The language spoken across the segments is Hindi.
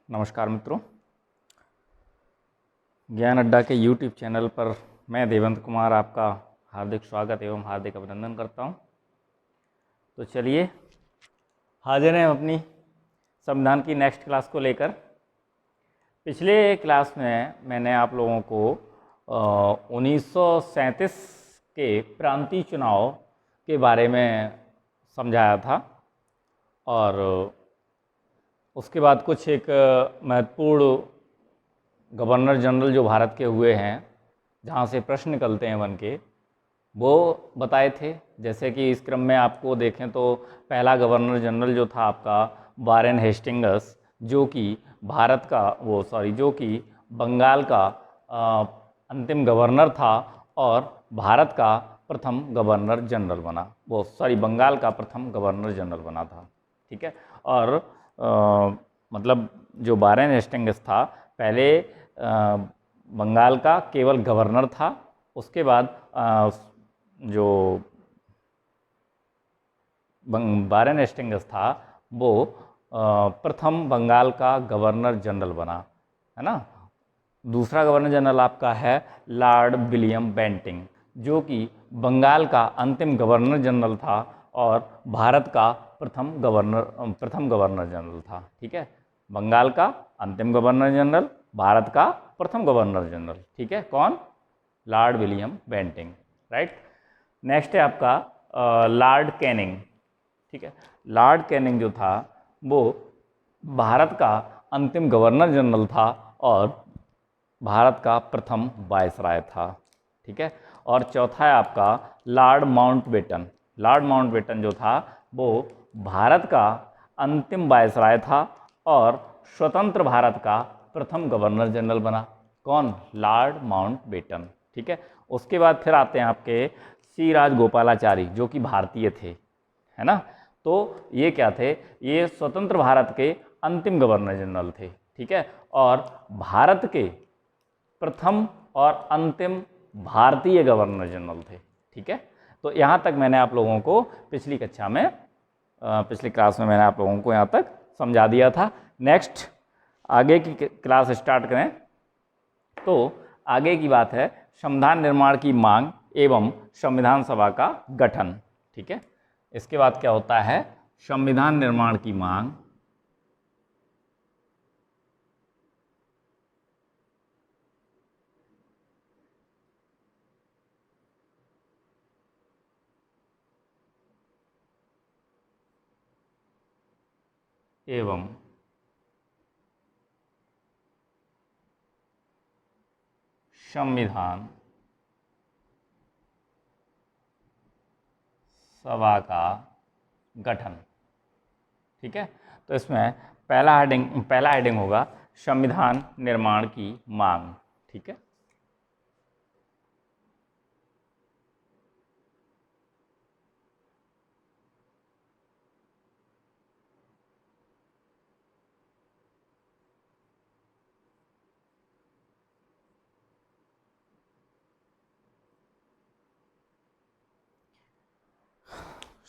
नमस्कार मित्रों, ज्ञान अड्डा के YouTube चैनल पर मैं देवेंद्र कुमार आपका हार्दिक स्वागत एवं हार्दिक अभिनंदन करता हूं। तो चलिए हाजिर हैं अपनी संविधान की नेक्स्ट क्लास को लेकर। पिछले क्लास में मैंने आप लोगों को 1937 के प्रांतीय चुनाव के बारे में समझाया था और उसके बाद कुछ एक महत्वपूर्ण गवर्नर जनरल जो भारत के हुए हैं, जहाँ से प्रश्न निकलते हैं बन के, वो बताए थे। जैसे कि इस क्रम में आपको देखें तो पहला गवर्नर जनरल जो था आपका वारेन हेस्टिंग्स, जो कि जो कि बंगाल का अंतिम गवर्नर था और भारत का प्रथम गवर्नर जनरल बना। बंगाल का प्रथम गवर्नर जनरल बना था। ठीक है। और मतलब जो वारेन हेस्टिंग्स था पहले बंगाल का केवल गवर्नर था। उसके बाद जो वारेन हेस्टिंग्स था वो प्रथम बंगाल का गवर्नर जनरल बना, है ना। दूसरा गवर्नर जनरल आपका है लॉर्ड विलियम बेंटिंग, जो कि बंगाल का अंतिम गवर्नर जनरल था और भारत का प्रथम गवर्नर जनरल था। ठीक है। बंगाल का अंतिम गवर्नर जनरल, भारत का प्रथम गवर्नर जनरल। ठीक है। कौन? Lord William Bentinck. Right. Next है आपका लॉर्ड कैनिंग। ठीक है। लॉर्ड कैनिंग जो था वो भारत का अंतिम गवर्नर जनरल था और भारत का प्रथम वायसराय था। ठीक है। और चौथा है आपका लॉर्ड माउंटबेटन। लॉर्ड माउंटबेटन जो था वो भारत का अंतिम वायसराय था और स्वतंत्र भारत का प्रथम गवर्नर जनरल बना। कौन? Lord Mountbatten. ठीक है। उसके बाद फिर आते हैं आपके सी राजगोपालाचारी, जो कि भारतीय थे, है ना। तो ये क्या थे? ये स्वतंत्र भारत के अंतिम गवर्नर जनरल थे। ठीक है। और भारत के प्रथम और अंतिम भारतीय गवर्नर जनरल थे। ठीक है। तो यहाँ तक मैंने आप लोगों को पिछली क्लास में मैंने आप लोगों को यहाँ तक समझा दिया था। नेक्स्ट आगे की क्लास स्टार्ट करें तो आगे की बात है संविधान निर्माण की मांग एवं संविधान सभा का गठन। ठीक है। इसके बाद क्या होता है? संविधान निर्माण की मांग एवं संविधान सभा का गठन। ठीक है। तो इसमें पहला हेडिंग होगा संविधान निर्माण की मांग। ठीक है।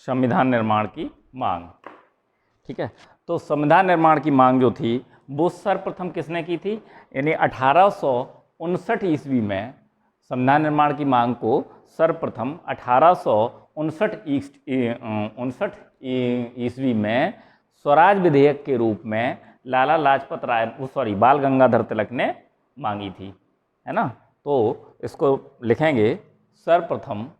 संविधान निर्माण की मांग। ठीक है। तो संविधान निर्माण की मांग जो थी वो सर्वप्रथम किसने की थी? यानी 1859 ईस्वी में संविधान निर्माण की मांग को सर्वप्रथम 1859 ईस्वी में स्वराज विधेयक के रूप में लाला लाजपत राय बाल गंगाधर तिलक ने मांगी थी, है ना। तो इसको लिखेंगे सर्वप्रथम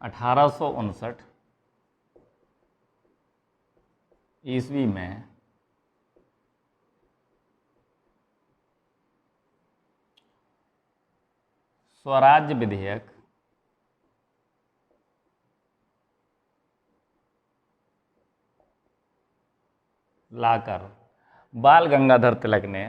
1859 ईस्वी में स्वराज्य विधेयक लाकर बाल गंगाधर तिलक ने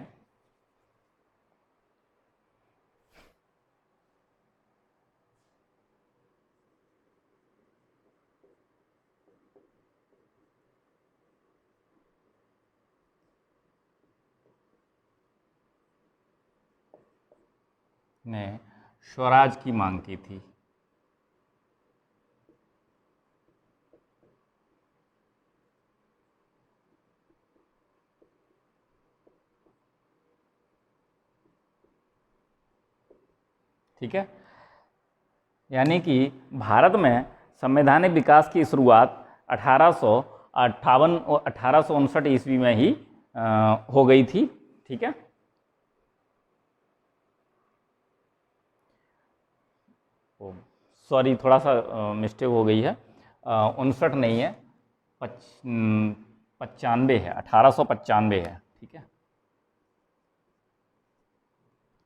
ने स्वराज की मांग की थी। ठीक है, यानी कि भारत में संवैधानिक विकास की शुरुआत 1858 ईस्वी में ही हो गई थी। ठीक है, सॉरी थोड़ा सा मिस्टेक हो गई है, 59 नहीं है, 95 है, 1895 है। ठीक है,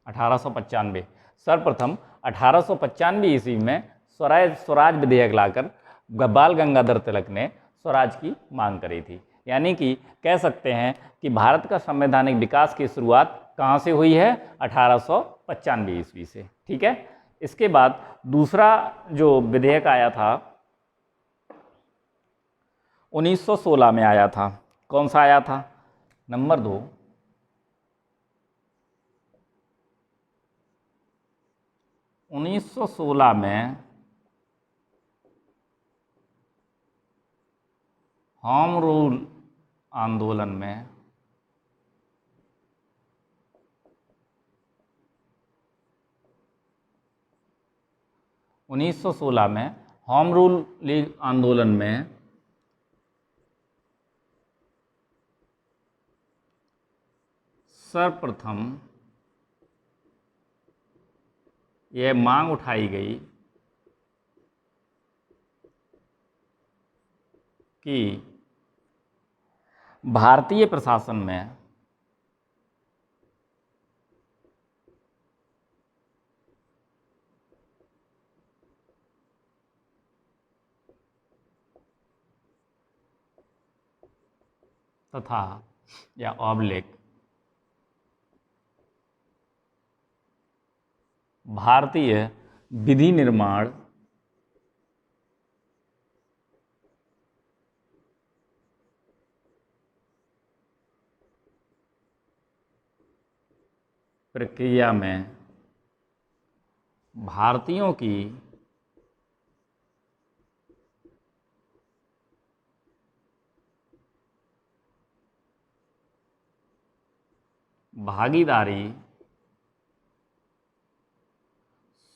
1895 सर्वप्रथम 1895 ईस्वी में स्वराज विधेयक लाकर बाल गंगाधर तिलक ने स्वराज की मांग करी थी। यानी कि कह सकते हैं कि भारत का संवैधानिक विकास की शुरुआत कहाँ से हुई है? 1895 ईस्वी से। ठीक है, इसके बाद दूसरा जो विधेयक आया था 1916 में आया था। कौन सा आया था? नंबर 2, 1916 में होम रूल आंदोलन में होम रूल लीग आंदोलन में सर्वप्रथम यह मांग उठाई गई कि भारतीय प्रशासन में तथा या ऑब्लिक भारतीय विधि निर्माण प्रक्रिया में भारतीयों की भागीदारी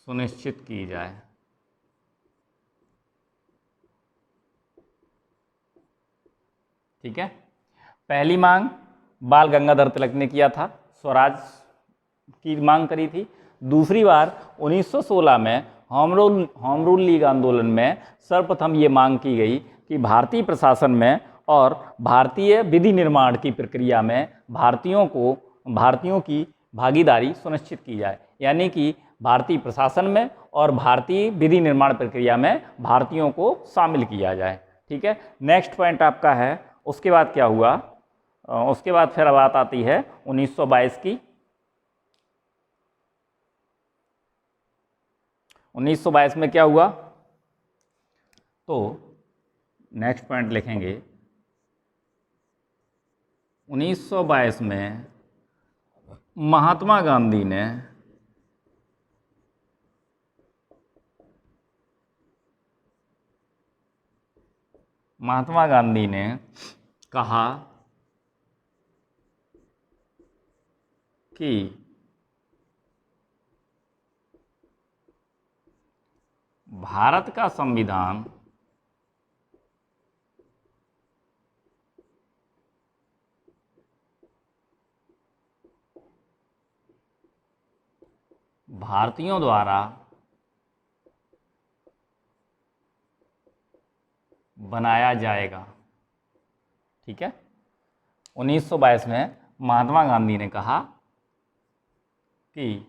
सुनिश्चित की जाए। ठीक है, पहली मांग बाल गंगाधर तिलक ने किया था, स्वराज की मांग करी थी। दूसरी बार 1916 में होम रूल लीग आंदोलन में सर्वप्रथम ये मांग की गई कि भारतीय प्रशासन में और भारतीय विधि निर्माण की प्रक्रिया में भारतीयों की भागीदारी सुनिश्चित की जाए। यानी कि भारतीय प्रशासन में और भारतीय विधि निर्माण प्रक्रिया में भारतीयों को शामिल किया जाए। ठीक है, नेक्स्ट पॉइंट आपका है, उसके बाद क्या हुआ? उसके बाद फिर बात आती है 1922 की। 1922 में क्या हुआ? तो नेक्स्ट पॉइंट लिखेंगे 1922 में महात्मा गांधी ने कहा कि भारत का संविधान भारतीयों द्वारा बनाया जाएगा। ठीक है, 1922 में महात्मा गांधी ने कहा कि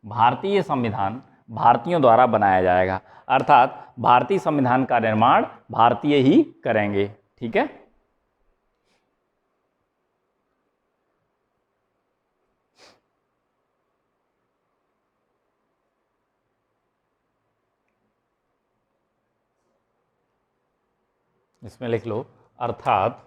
भारतीय संविधान भारतीयों द्वारा बनाया जाएगा, अर्थात भारतीय संविधान का निर्माण भारतीय ही करेंगे। ठीक है, इसमें लिख लो, अर्थात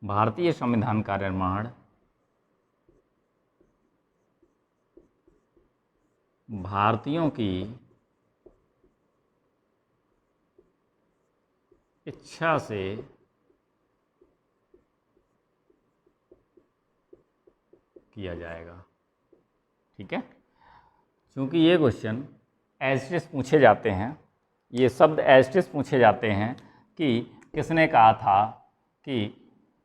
भारतीय संविधान का निर्माण भारतीयों की इच्छा से किया जाएगा। ठीक है, क्योंकि ये क्वेश्चन एज इट इज पूछे जाते हैं, ये शब्द एज इट इज पूछे जाते हैं कि किसने कहा था कि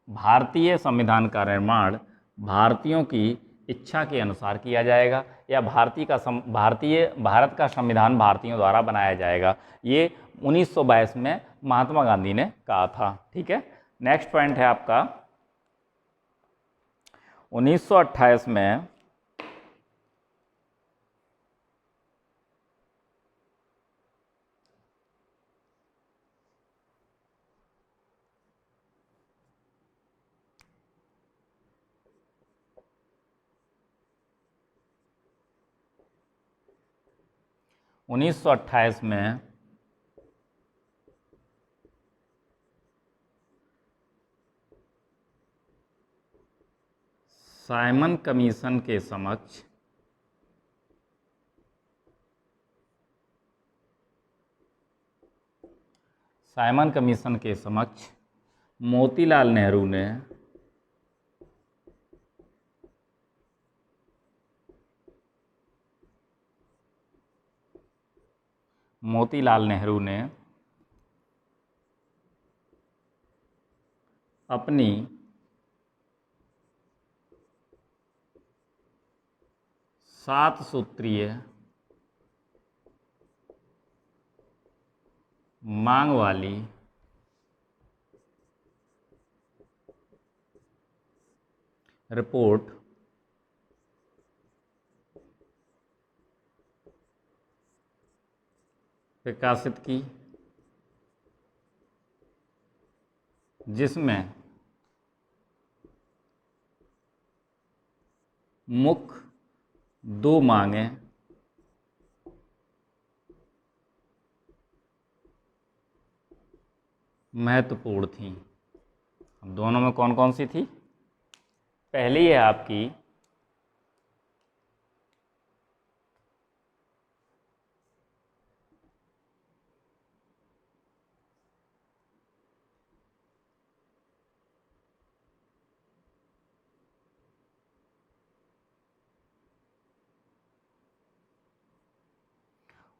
भारतीय संविधान का निर्माण भारतीयों की इच्छा के अनुसार किया जाएगा, या भारत का संविधान भारतीयों द्वारा बनाया जाएगा। ये 1922 में महात्मा गांधी ने कहा था। ठीक है, नेक्स्ट पॉइंट है आपका 1928 में साइमन कमीशन के समक्ष मोतीलाल नेहरू ने अपनी सात सूत्रीय मांग वाली रिपोर्ट प्रकाशित की, जिसमें मुख्य दो मांगें महत्वपूर्ण थीं। अब दोनों में कौन कौन सी थी? पहली है आपकी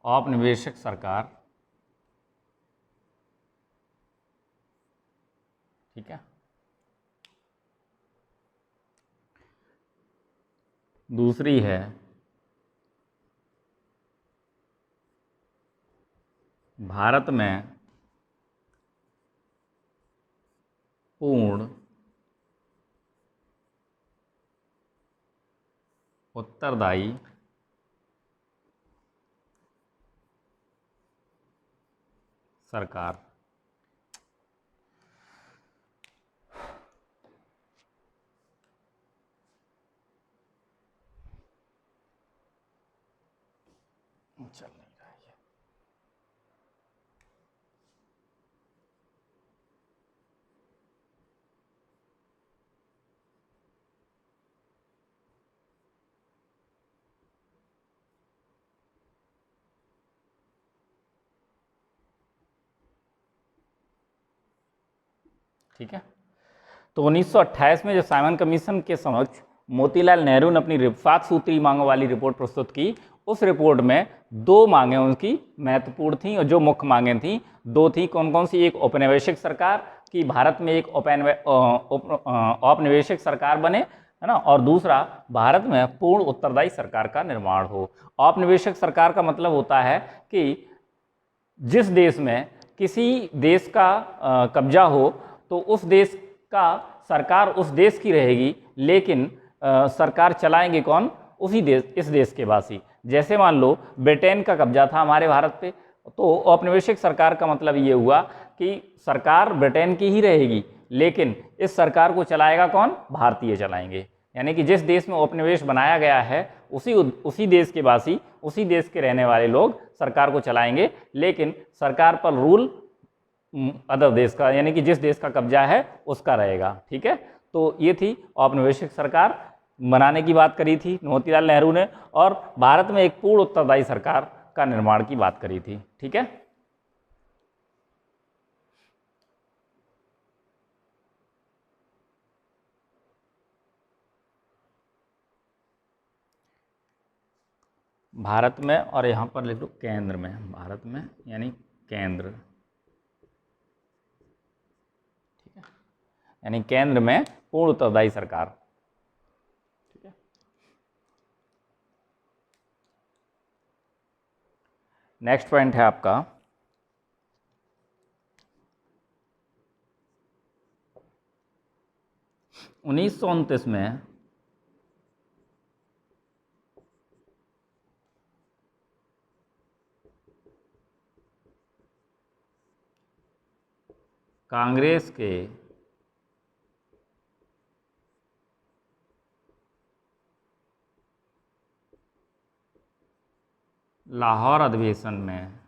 औपनिवेशिक सरकार, ठीक है। दूसरी है भारत में पूर्ण उत्तरदायी सरकार। चल नहीं रहा है। ठीक है, तो 1928 में जो साइमन कमीशन के समक्ष मोतीलाल नेहरू ने अपनी 7 सूत्री मांगों वाली रिपोर्ट प्रस्तुत की, उस रिपोर्ट में दो मांगें उनकी महत्वपूर्ण थीं, और जो मुख्य मांगें थीं दो थीं। कौन कौन सी? एक औपनिवेशिक सरकार कि भारत में एक औपनिवेशिक सरकार बने, है ना, और दूसरा भारत में पूर्ण उत्तरदायी सरकार का निर्माण हो। औपनिवेशिक सरकार का मतलब होता है कि जिस देश में किसी देश का कब्जा हो तो उस देश का सरकार उस देश की रहेगी, लेकिन सरकार चलाएंगे कौन? उसी देश, इस देश के वासी। जैसे मान लो ब्रिटेन का कब्जा था हमारे भारत पे, तो औपनिवेशिक सरकार का मतलब ये हुआ कि सरकार ब्रिटेन की ही रहेगी, लेकिन इस सरकार को चलाएगा कौन? भारतीय चलाएंगे। यानी कि जिस देश में औपनिवेश बनाया गया है उसी देश के वासी, उसी देश के रहने वाले लोग सरकार को चलाएंगे, लेकिन सरकार पर रूल अदर देश का, यानी कि जिस देश का कब्जा है उसका रहेगा। ठीक है, तो ये थी औपनिवेशिक सरकार बनाने की बात करी थी मोतीलाल नेहरू ने, और भारत में एक पूर्ण उत्तरदायी सरकार का निर्माण की बात करी थी। ठीक है, भारत में, और यहाँ पर लिख दो केंद्र में, भारत में यानी केंद्र, ठीक है, यानी केंद्र में पूर्ण उत्तरदायी सरकार। ठीक है, नेक्स्ट पॉइंट है आपका 1929 में कांग्रेस के लाहौर अधिवेशन में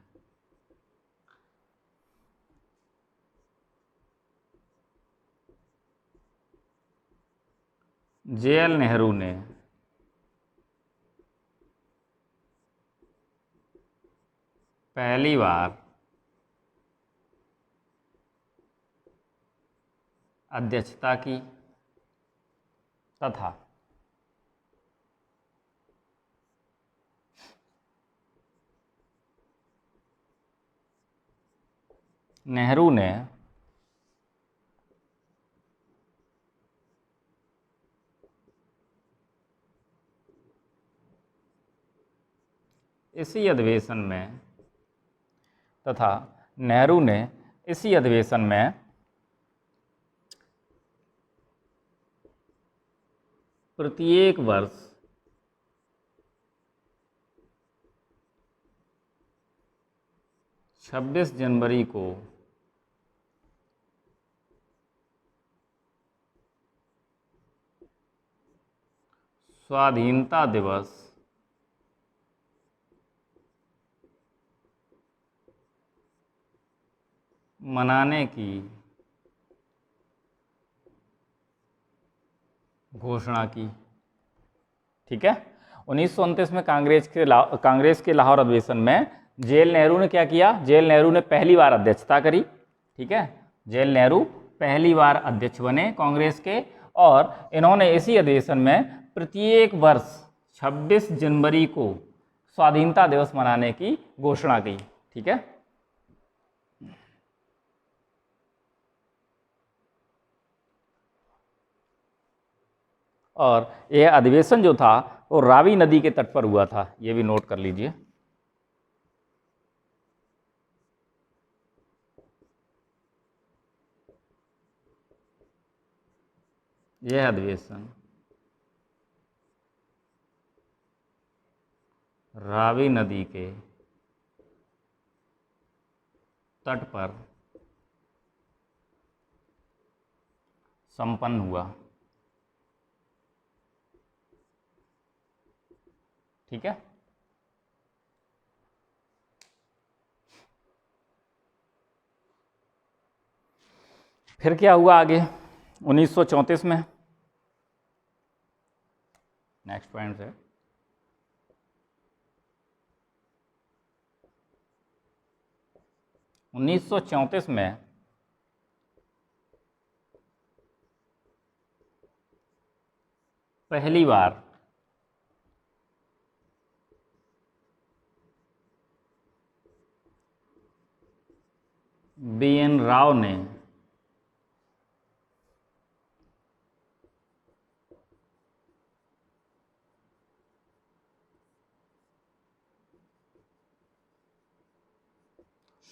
जे.एल. नेहरू ने पहली बार अध्यक्षता की तथा नेहरू ने इसी अधिवेशन में तथा नेहरू ने इसी अधिवेशन में प्रत्येक वर्ष 26 जनवरी को स्वाधीनता दिवस मनाने की घोषणा की। ठीक है, 1929 में कांग्रेस के लाहौर अधिवेशन में जे.एल. नेहरू ने क्या किया? जे.एल. नेहरू ने पहली बार अध्यक्षता करी। ठीक है, जे.एल. नेहरू पहली बार अध्यक्ष बने कांग्रेस के, और इन्होंने इसी अधिवेशन में प्रत्येक वर्ष 26 जनवरी को स्वाधीनता दिवस मनाने की घोषणा की। ठीक है, और यह अधिवेशन जो था वो रावी नदी के तट पर हुआ था, ये भी नोट कर लीजिए। यह अधिवेशन रावी नदी के तट पर संपन्न हुआ। ठीक है, फिर क्या हुआ आगे 1934 में? नेक्स्ट पॉइंट है 1934 में पहली बार बी.एन. राव ने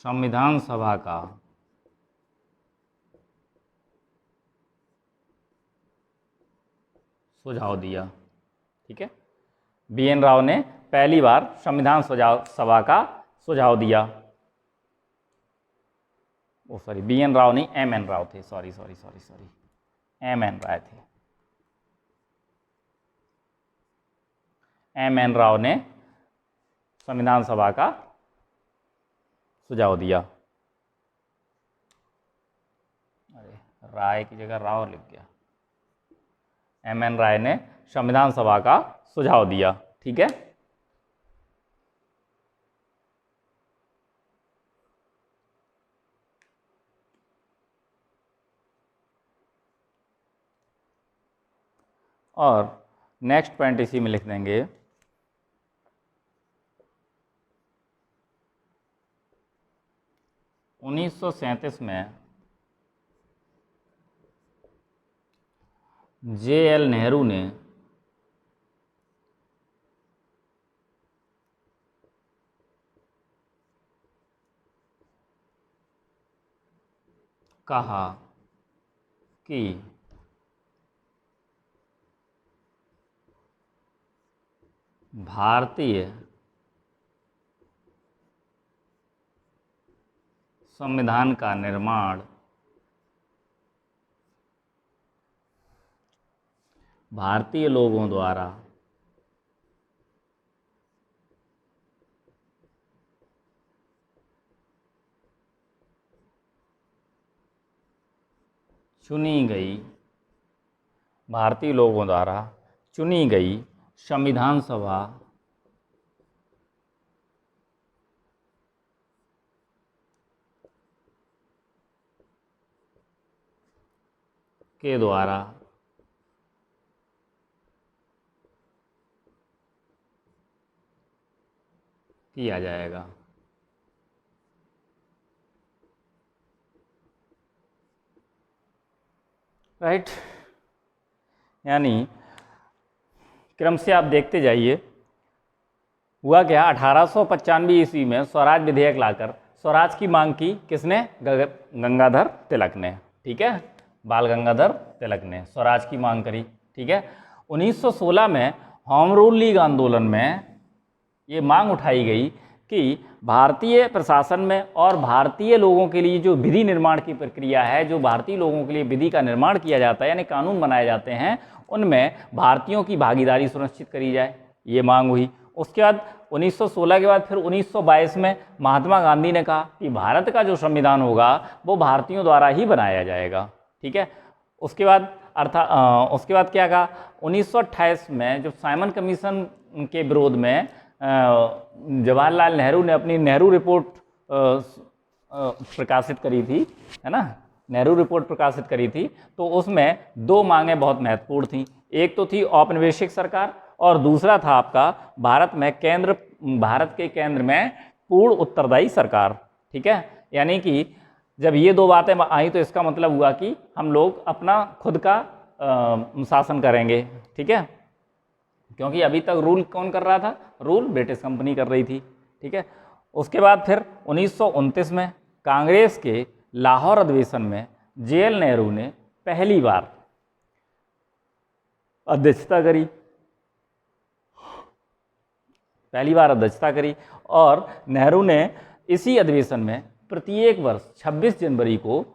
संविधान सभा का सुझाव दिया। ठीक है, बी.एन. राव ने पहली बार संविधान सभा का सुझाव दिया। ओ सॉरी, बी.एन. राव नहीं, एम.एन. राव थे, सॉरी, एम.एन. राय थे। एम.एन. राव ने संविधान सभा का सुझाव दिया। राय की जगह राव लिख गया। एम एन राय ने संविधान सभा का सुझाव दिया। ठीक है, और नेक्स्ट पॉइंट इसी में लिख देंगे, उन्नीस सौ सैंतीस में जे.एल. नेहरू ने कहा कि भारतीय संविधान का निर्माण भारतीय लोगों द्वारा चुनी गई, भारतीय लोगों द्वारा चुनी गई संविधान सभा के द्वारा किया जाएगा। राइट, यानी क्रम से आप देखते जाइए, हुआ क्या, 1895 ईस्वी में स्वराज विधेयक लाकर स्वराज की मांग की किसने, गंगाधर तिलक ने। ठीक है, बाल गंगाधर तिलक ने स्वराज की मांग करी। ठीक है, 1916 में होम रूल लीग आंदोलन में ये मांग उठाई गई कि भारतीय प्रशासन में और भारतीय लोगों के लिए जो विधि निर्माण की प्रक्रिया है, जो भारतीय लोगों के लिए विधि का निर्माण किया जाता है, यानी कानून बनाए जाते हैं, उनमें भारतीयों की भागीदारी सुनिश्चित करी जाए, ये मांग हुई। उसके बाद 1916 के बाद फिर 1922 में महात्मा गांधी ने कहा कि भारत का जो संविधान होगा वो भारतीयों द्वारा ही बनाया जाएगा। ठीक है, उसके बाद उसके बाद क्या कहा, 1928 में जब साइमन कमीशन के विरोध में जवाहरलाल नेहरू ने अपनी नेहरू रिपोर्ट प्रकाशित करी थी, है ना, नेहरू रिपोर्ट प्रकाशित करी थी, तो उसमें दो मांगें बहुत महत्वपूर्ण थीं। एक तो थी औपनिवेशिक सरकार और दूसरा था आपका भारत के केंद्र में पूर्ण उत्तरदायी सरकार। ठीक है, यानी कि जब ये दो बातें आई तो इसका मतलब हुआ कि हम लोग अपना खुद का शासन करेंगे। ठीक है, क्योंकि अभी तक रूल कौन कर रहा था, रूल ब्रिटिश कंपनी कर रही थी। ठीक है, उसके बाद फिर 1929 में कांग्रेस के लाहौर अधिवेशन में जे.एल. नेहरू ने पहली बार अध्यक्षता करी और नेहरू ने इसी अधिवेशन में प्रत्येक वर्ष 26 जनवरी को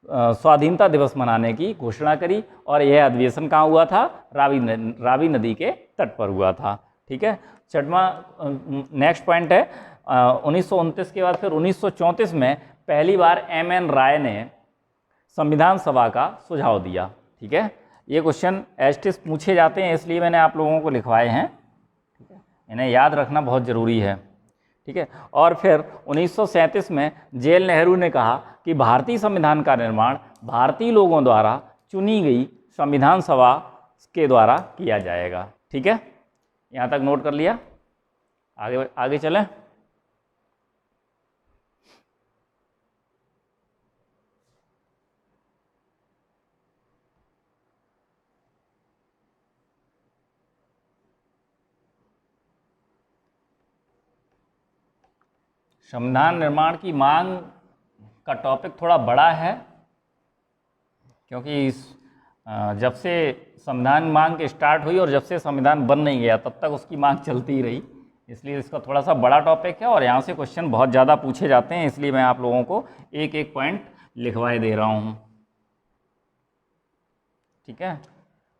स्वाधीनता दिवस मनाने की घोषणा करी, और यह अधिवेशन कहाँ हुआ था, रावी नदी के तट पर हुआ था। ठीक है, छठवां नेक्स्ट पॉइंट है, 1929 के बाद फिर 1934 में पहली बार एम.एन. राय ने संविधान सभा का सुझाव दिया। ठीक है, ये क्वेश्चन एसटीएस पूछे जाते हैं, इसलिए मैंने आप लोगों को लिखवाए हैं। ठीक है, इन्हें याद रखना बहुत ज़रूरी है। ठीक है, और फिर 1937 में जे.एल. नेहरू ने कहा कि भारतीय संविधान का निर्माण भारतीय लोगों द्वारा चुनी गई संविधान सभा के द्वारा किया जाएगा। ठीक है, यहाँ तक नोट कर लिया, आगे चलें। संविधान निर्माण की मांग का टॉपिक थोड़ा बड़ा है, क्योंकि जब से संविधान मांग के स्टार्ट हुई और जब से संविधान बन नहीं गया तब तक उसकी मांग चलती ही रही, इसलिए इसका थोड़ा सा बड़ा टॉपिक है और यहाँ से क्वेश्चन बहुत ज़्यादा पूछे जाते हैं, इसलिए मैं आप लोगों को एक एक पॉइंट लिखवाए दे रहा हूँ। ठीक है,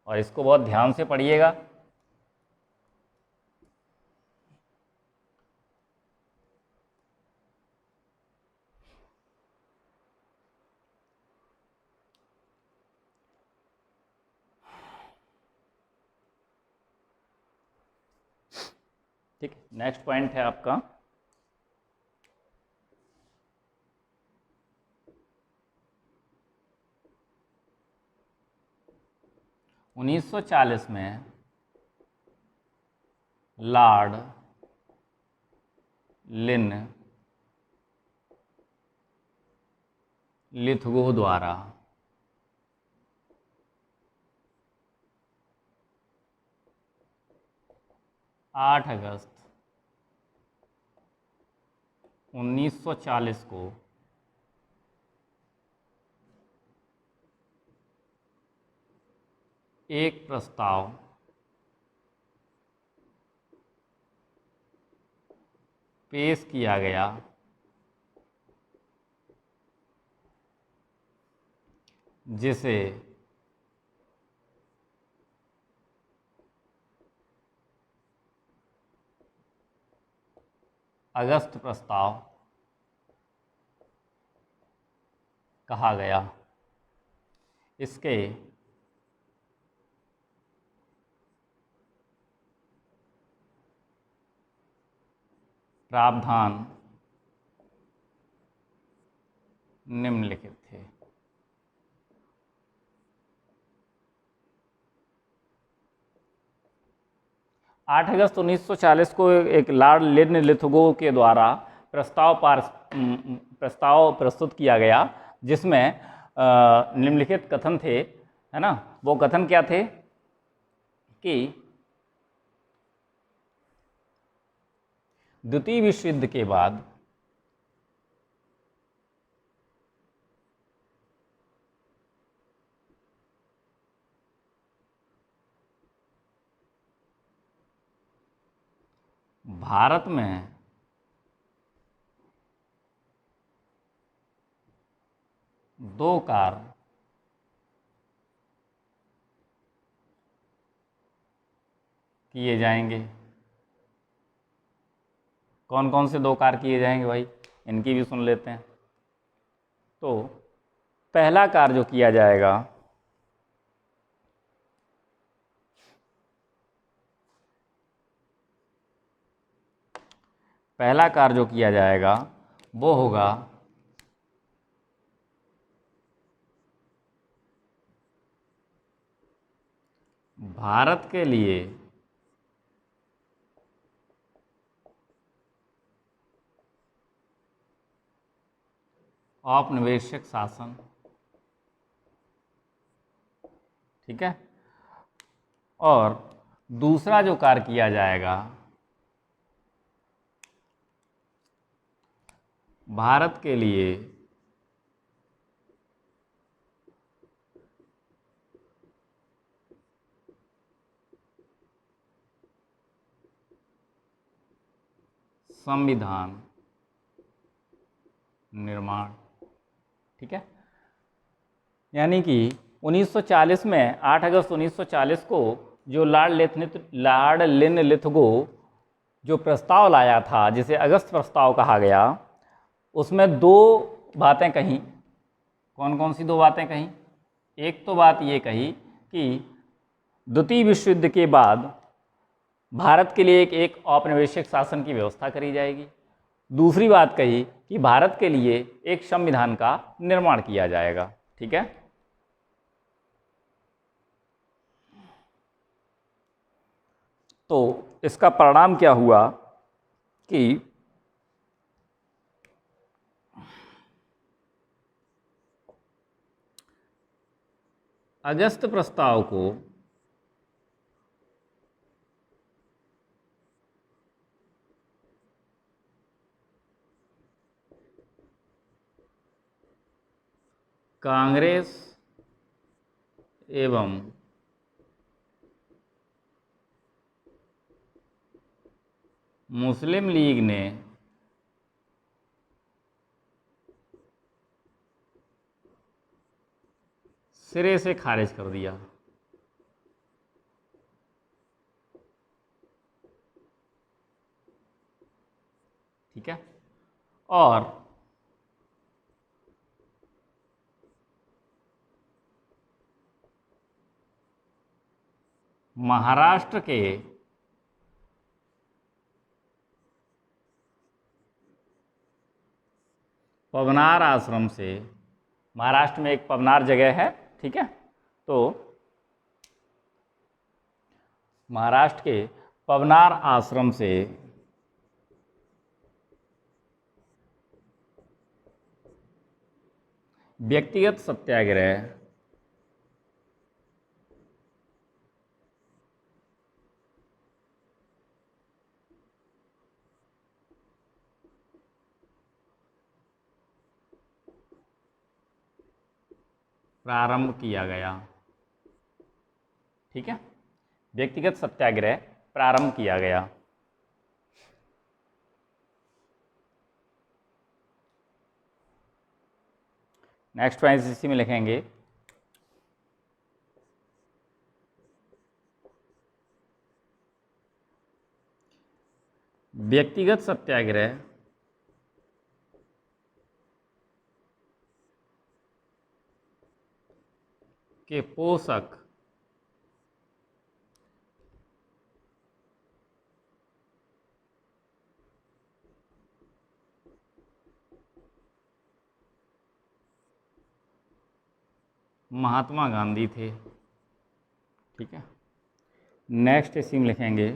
और इसको बहुत ध्यान से पढ़िएगा। ठीक, नेक्स्ट पॉइंट है आपका 1940 में लॉर्ड लिन लिथगो द्वारा 8 अगस्त 1940 को एक प्रस्ताव पेश किया गया जिसे अगस्त प्रस्ताव कहा गया। इसके प्रावधान निम्नलिखित थे। आठ अगस्त 1940 को एक लॉर्ड लिन लिथगो के द्वारा प्रस्ताव प्रस्तुत किया गया जिसमें निम्नलिखित कथन थे, है ना। वो कथन क्या थे कि द्वितीय विश्व युद्ध के बाद भारत में दो कार्य किए जाएंगे। कौन कौन से दो कार्य किए जाएंगे भाई, इनकी भी सुन लेते हैं। तो पहला कार्य जो किया जाएगा वो होगा भारत के लिए औपनिवेशिक शासन, ठीक है। और दूसरा जो कार्य किया जाएगा भारत के लिए संविधान निर्माण, ठीक है। यानी कि 1940 में 8 अगस्त 1940 को जो लॉर्ड लिन लिथगो जो प्रस्ताव लाया था जिसे अगस्त प्रस्ताव कहा गया, उसमें दो बातें कहीं। कौन कौन सी दो बातें कहीं? एक तो बात ये कही कि द्वितीय विश्व युद्ध के बाद भारत के लिए एक औपनिवेशिक शासन की व्यवस्था करी जाएगी। दूसरी बात कही कि भारत के लिए एक संविधान का निर्माण किया जाएगा, ठीक है। तो इसका परिणाम क्या हुआ कि अगस्त प्रस्ताव को कांग्रेस एवं मुस्लिम लीग ने सिरे से खारिज कर दिया। ठीक है। और महाराष्ट्र के पवनार आश्रम से, महाराष्ट्र में एक पवनार जगह है, ठीक है, तो महाराष्ट्र के पवनार आश्रम से व्यक्तिगत सत्याग्रह प्रारंभ किया गया, ठीक है, व्यक्तिगत सत्याग्रह प्रारंभ किया गया। नेक्स्ट पॉइंट इसी में लिखेंगे, व्यक्तिगत सत्याग्रह के पोषक महात्मा गांधी थे, ठीक है। नेक्स्ट इसी में लिखेंगे,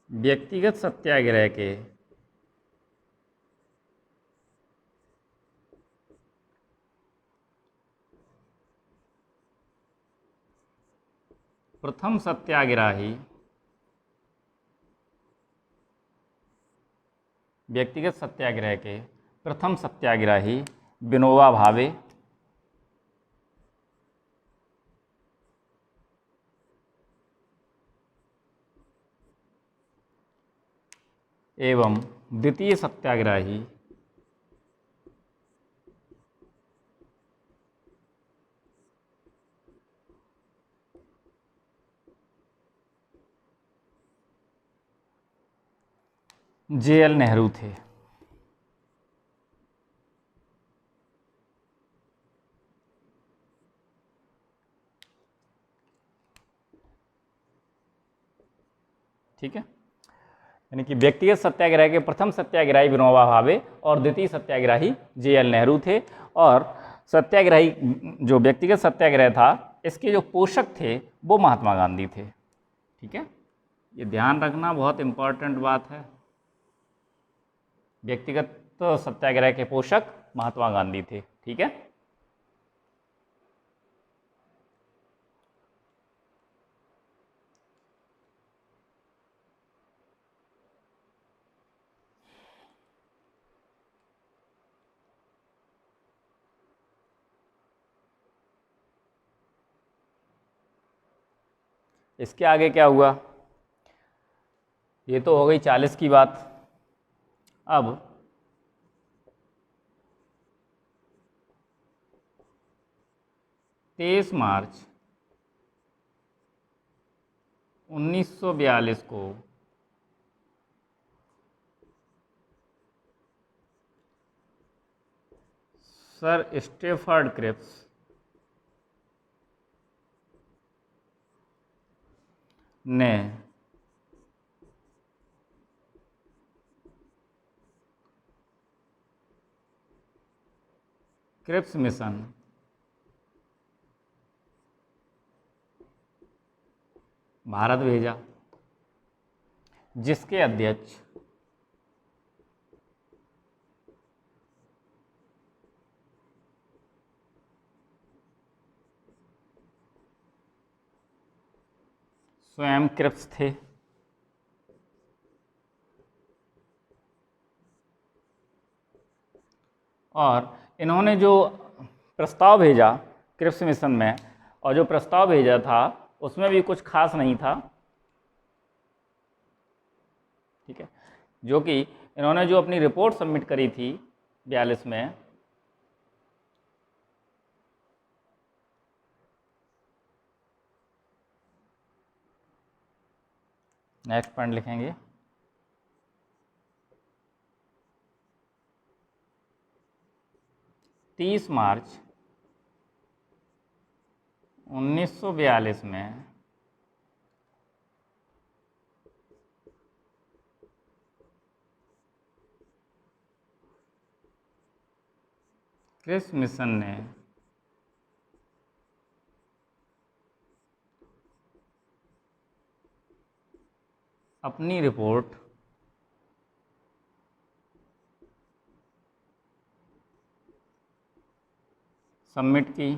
व्यक्तिगत सत्याग्रह के प्रथम सत्याग्रही, व्यक्तिगत सत्याग्रह के प्रथम सत्याग्रही विनोबा भावे एवं द्वितीय सत्याग्रही JL नेहरू थे, ठीक है। यानी कि व्यक्तिगत सत्याग्रह के प्रथम सत्याग्रही विनोबा भावे और द्वितीय सत्याग्रही JL नेहरू थे, और सत्याग्रही जो व्यक्तिगत सत्याग्रह था इसके जो पोषक थे वो महात्मा गांधी थे, ठीक है। ये ध्यान रखना बहुत इम्पोर्टेंट बात है, व्यक्तिगत सत्याग्रह के पोषक महात्मा गांधी थे, ठीक है। इसके आगे क्या हुआ, ये तो हो गई 40 की बात। अब 23 मार्च 1942 को सर स्टेफर्ड क्रिप्स ने क्रिप्स मिशन भारत भेजा, जिसके अध्यक्ष स्वयं क्रिप्स थे। और इन्होंने जो प्रस्ताव भेजा क्रिप्स मिशन में, और जो प्रस्ताव भेजा था उसमें भी कुछ खास नहीं था, ठीक है, जो कि इन्होंने जो अपनी रिपोर्ट सबमिट करी थी 42 में, नेक्स्ट पॉइंट लिखेंगे, तीस मार्च 1942 में किस मिशन ने अपनी रिपोर्ट सबमिट की?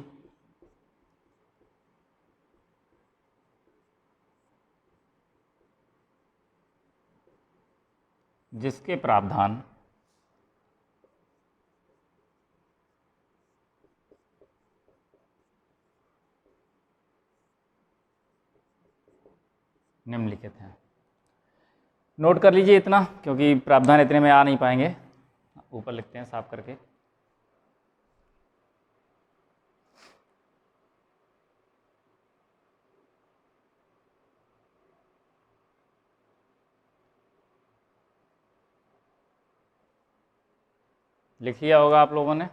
जिसके प्रावधान निम्नलिखित हैं। नोट कर लीजिए इतना, क्योंकि प्रावधान इतने में आ नहीं पाएंगे। ऊपर लिखते हैं साफ करके। लिख लिया होगा आप लोगों ने।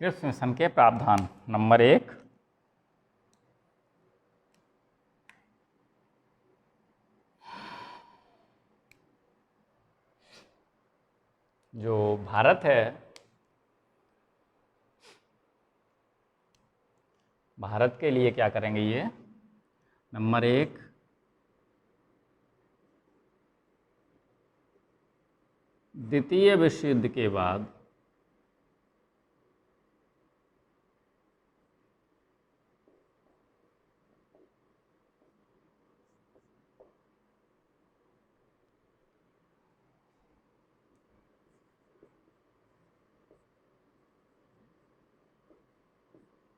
क्रिप्स मिशन के प्रावधान नंबर 1, जो भारत है, भारत के लिए क्या करेंगे ये? नंबर 1, द्वितीय विश्व युद्ध के बाद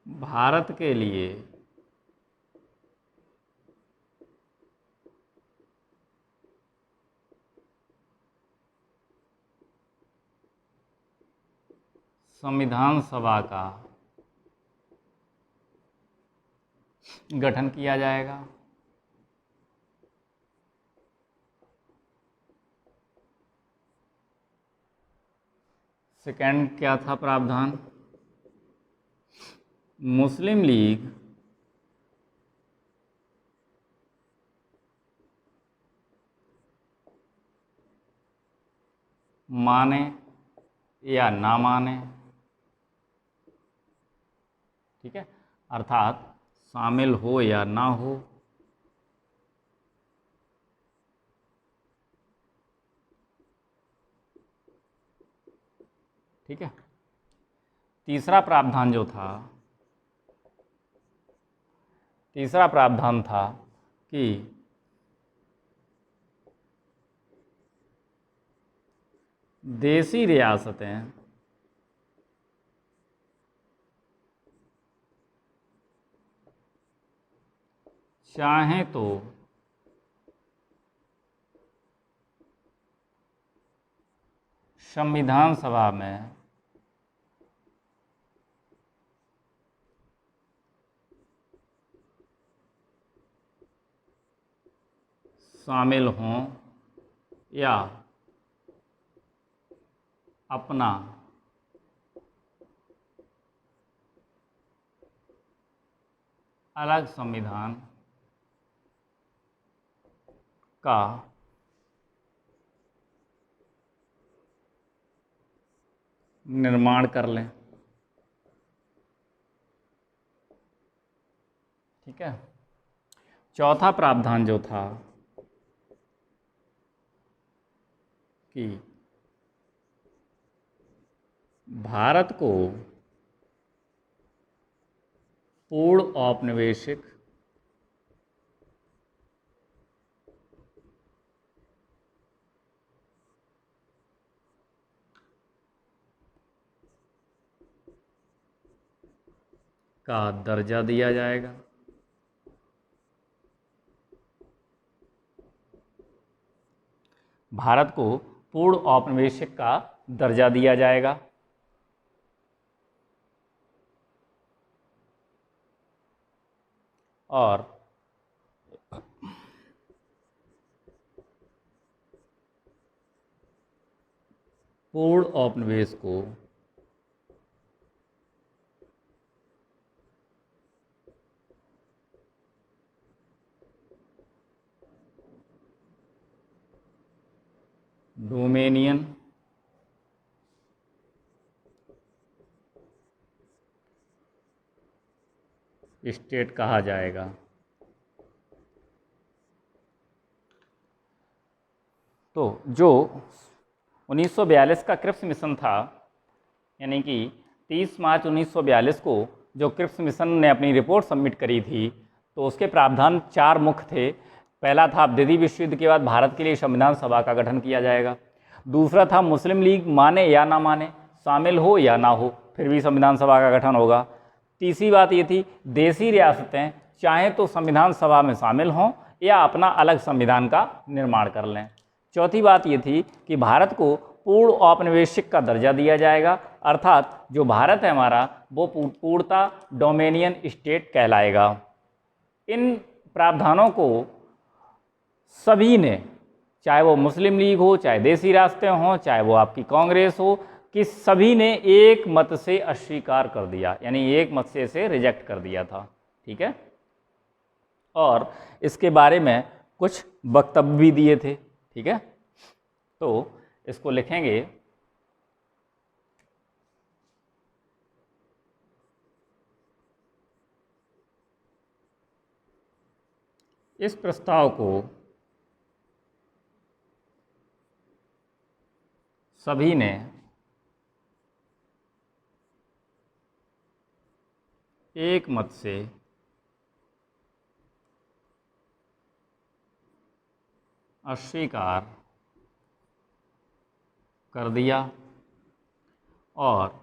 भारत के लिए संविधान सभा का गठन किया जाएगा। सेकंड क्या था प्रावधान? मुस्लिम लीग माने या ना माने, ठीक है, अर्थात शामिल हो या ना हो, ठीक है। तीसरा प्रावधान जो था, तीसरा प्रावधान था कि देशी रियासतें चाहें तो संविधान सभा में शामिल हों या अपना अलग संविधान का निर्माण कर लें, ठीक है। चौथा प्रावधान जो था कि भारत को पूर्ण औपनिवेशिक का दर्जा दिया जाएगा। भारत को पूर्ण औपनिवेशिक का दर्जा दिया जाएगा। और पूर्ण औपनिवेश को डोमेनियन स्टेट कहा जाएगा। तो जो 1942 का क्रिप्स मिशन था, यानी कि 30 मार्च 1942 को जो क्रिप्स मिशन ने अपनी रिपोर्ट सबमिट करी थी, तो उसके प्रावधान 4 मुख्य थे। पहला था द्वितीय विश्व युद्ध के बाद भारत के लिए संविधान सभा का गठन किया जाएगा। दूसरा था मुस्लिम लीग माने या ना माने, शामिल हो या ना हो, फिर भी संविधान सभा का गठन होगा। तीसरी बात ये थी देशी रियासतें चाहें तो संविधान सभा में शामिल हों या अपना अलग संविधान का निर्माण कर लें। चौथी बात ये थी कि भारत को पूर्ण औपनिवेशिक का दर्जा दिया जाएगा, अर्थात जो भारत है हमारा वो पूर्णतः डोमेनियन स्टेट कहलाएगा। इन प्रावधानों को सभी ने, चाहे वो मुस्लिम लीग हो, चाहे देशी रास्ते हों, चाहे वो आपकी कांग्रेस हो, कि सभी ने एक मत से अस्वीकार कर दिया, यानी एक मत से इसे रिजेक्ट कर दिया था। ठीक है, और इसके बारे में कुछ वक्तव्य भी दिए थे। ठीक है, तो इसको लिखेंगे इस प्रस्ताव को सभी ने एक मत से अस्वीकार कर दिया और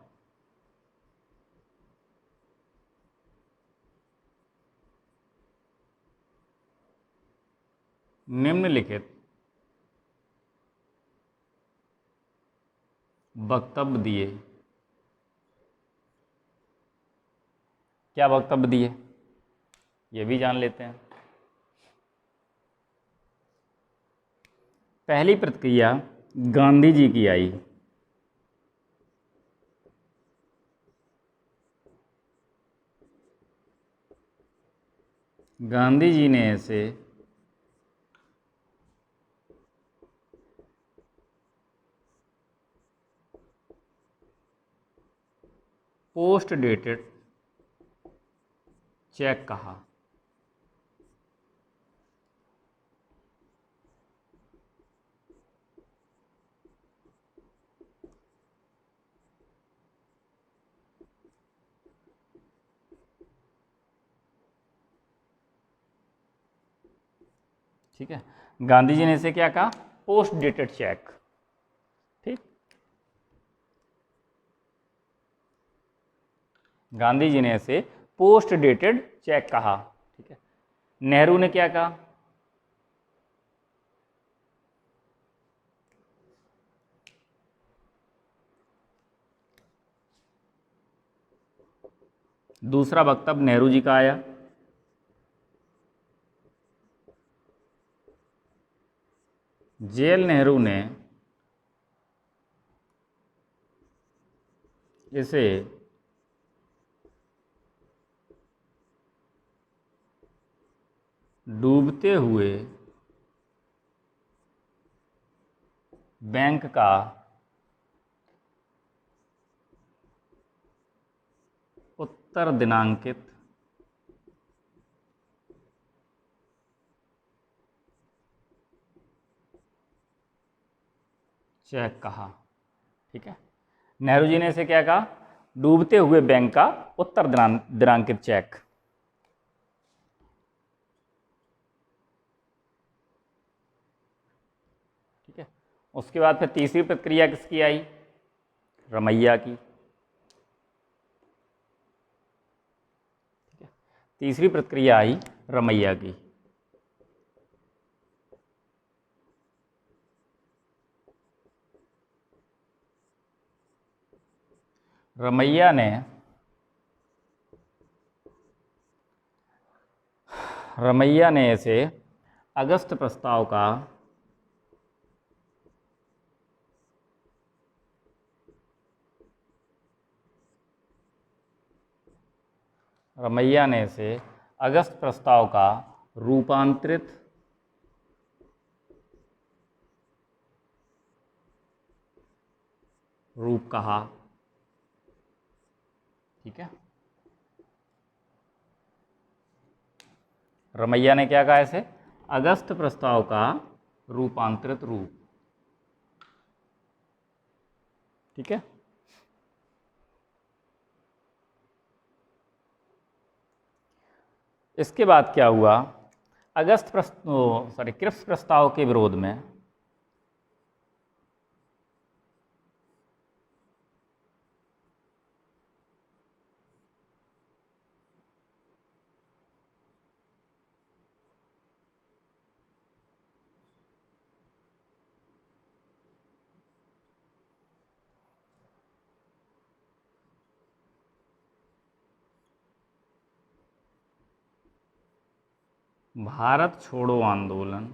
निम्नलिखित वक्तव्य दिए। क्या वक्तव्य दिए ये भी जान लेते हैं। पहली प्रतिक्रिया गांधी जी की आई। गांधी जी ने इसे पोस्ट डेटेड चेक कहा। ठीक है, गांधी जी ने इसे क्या कहा? Post dated cheque. ठीक, गांधी जी ने इसे पोस्ट डेटेड चेक कहा। ठीक है, नेहरू ने क्या कहा? दूसरा वक्तव्य नेहरू जी का आया। जेएल नेहरू ने इसे डूबते हुए बैंक का उत्तर दिनांकित चेक कहा। ठीक है, नेहरू जी ने इसे क्या कहा? डूबते हुए बैंक का उत्तर दिनांकित चेक। ठीक है, उसके बाद फिर तीसरी प्रक्रिया किसकी आई? रमैया की। तीसरी प्रक्रिया आई रमैया की। रमैया ने इसे अगस्त प्रस्ताव का रूपांतरित रूप कहा। ठीक है, रमैया ने क्या कहा इसे? अगस्त प्रस्ताव का रूपांतरित रूप। ठीक है, इसके बाद क्या हुआ? क्रिप्स प्रस्ताव के विरोध में भारत छोड़ो आंदोलन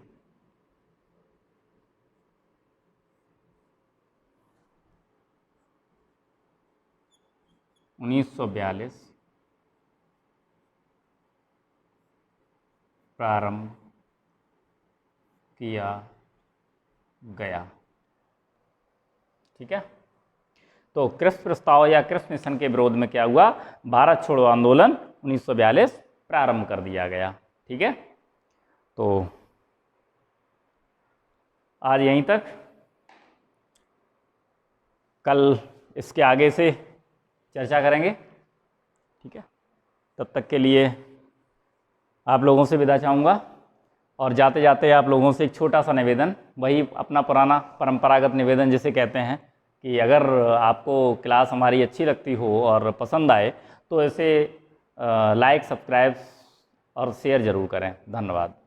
1942 प्रारंभ किया गया। ठीक है, तो क्रिप्स प्रस्ताव या क्रिप्स मिशन के विरोध में क्या हुआ? भारत छोड़ो आंदोलन 1942 प्रारंभ कर दिया गया। ठीक है, तो आज यहीं तक। कल इसके आगे से चर्चा करेंगे। ठीक है, तब तक के लिए आप लोगों से विदा चाहूँगा, और जाते जाते आप लोगों से एक छोटा सा निवेदन, वही अपना पुराना परंपरागत निवेदन जिसे कहते हैं, कि अगर आपको क्लास हमारी अच्छी लगती हो और पसंद आए तो इसे लाइक, सब्सक्राइब और शेयर ज़रूर करें। धन्यवाद।